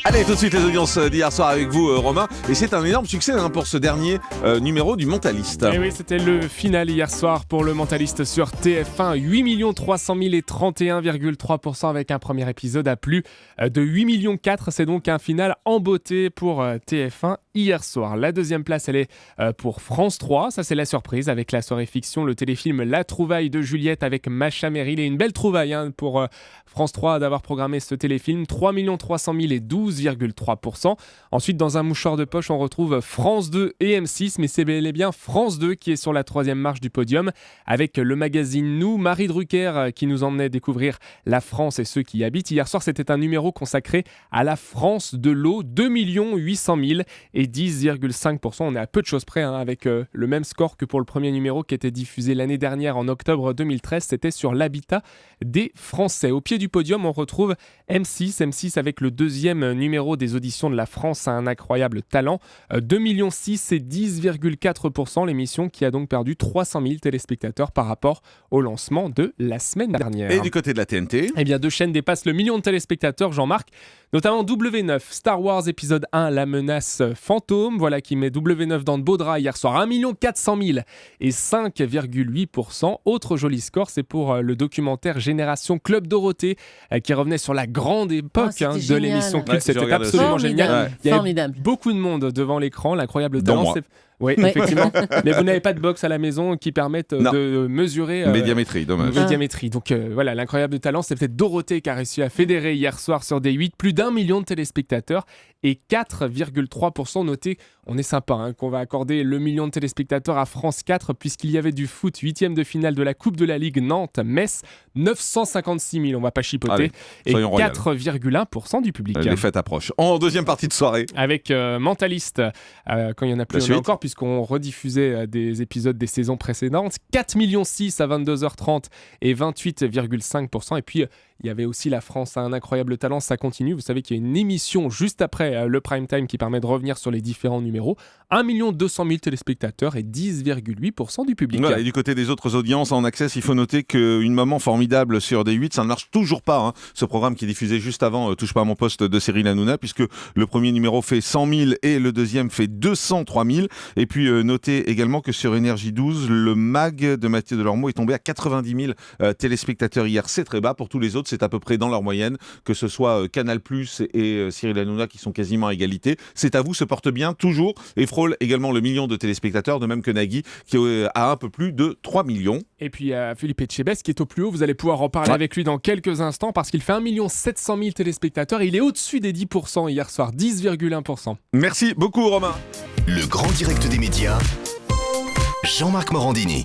Allez, tout de suite les audiences d'hier soir avec vous, Romain. Et c'est un énorme succès pour ce dernier numéro du Mentaliste. Et oui, c'était le final hier soir pour le Mentaliste sur TF1. 8 300 000 et 31,3% avec un premier épisode à plus de 8 millions 4. C'est donc un final en beauté pour TF1 hier soir. La deuxième place, elle est pour France 3. Ça, c'est la surprise avec la soirée fiction, le téléfilm La Trouvaille de Juliette avec Macha Merrill. Et une belle trouvaille pour France 3 d'avoir programmé ce téléfilm. 3 300 000 et 12,3%. Ensuite, dans un mouchoir de poche, on retrouve France 2 et M6, mais c'est bel et bien France 2 qui est sur la troisième marche du podium, avec le magazine Nous, Marie Drucker qui nous emmenait découvrir la France et ceux qui y habitent. Hier soir, c'était un numéro consacré à la France de l'eau, 2 800 000 et 10,5%. On est à peu de choses près, avec le même score que pour le premier numéro qui était diffusé l'année dernière en octobre 2013. C'était sur l'habitat des Français. Au pied du podium, on retrouve M6 avec le deuxième numéro des auditions de la France a un incroyable talent. 2,6 millions et 10,4%, l'émission qui a donc perdu 300 000 téléspectateurs par rapport au lancement de la semaine dernière. Et du côté de la TNT ? Eh bien, deux chaînes dépassent le million de téléspectateurs, Jean-Marc, notamment W9, Star Wars épisode 1, La menace fantôme, voilà qui met W9 dans de beaux draps hier soir, 1 400 000 et 5,8%. Autre joli score, c'est pour le documentaire Génération Club Dorothée, qui revenait sur la grande époque de l'émission culte. C'était absolument génial. Il y avait beaucoup de monde devant l'écran, l'incroyable talent. Oui, effectivement. Mais vous n'avez pas de box à la maison qui permettent de mesurer... médiamétrie, dommage. Médiamétrie. Donc voilà, l'incroyable talent, c'est peut-être Dorothée qui a réussi à fédérer hier soir sur D8 plus d'1 million de téléspectateurs et 4,3%. Notez, on est sympa, qu'on va accorder le million de téléspectateurs à France 4 puisqu'il y avait du foot, 8e de finale de la Coupe de la Ligue Nantes-Metz, 956 000, on va pas chipoter, et 4,1% du public. Les fêtes approchent. En deuxième partie de soirée. Avec Mentaliste, quand il y en a plus, il y en a encore, puisqu'on rediffusait des épisodes des saisons précédentes. 4,6 millions à 22h30 et 28,5%. Et puis, il y avait aussi La France a un incroyable talent, ça continue. Vous savez qu'il y a une émission juste après le prime time qui permet de revenir sur les différents numéros. 1 200 000 téléspectateurs et 10,8% du public. Voilà, et du côté des autres audiences en access, il faut noter qu'une maman formidable sur D8, ça ne marche toujours pas. Ce programme qui est diffusé juste avant Touche pas à mon poste de Cyril Hanouna, puisque le premier numéro fait 100 000 et le deuxième fait 203 000. Et puis notez également que sur Énergie 12, le MAG de Mathieu Delormeau est tombé à 90 000 téléspectateurs hier. C'est très bas. Pour tous les autres, c'est à peu près dans leur moyenne, que ce soit Canal+ et Cyril Hanouna qui sont quasiment à égalité. C'est à vous, se porte bien toujours et frôle également le million de téléspectateurs, de même que Nagui qui a un peu plus de 3 millions. Et puis Philippe Etchebest qui est au plus haut, vous allez pouvoir en parler avec lui dans quelques instants parce qu'il fait 1 700 000 téléspectateurs et il est au-dessus des 10% hier soir, 10,1%. Merci beaucoup Romain. Le grand direct des médias, Jean-Marc Morandini.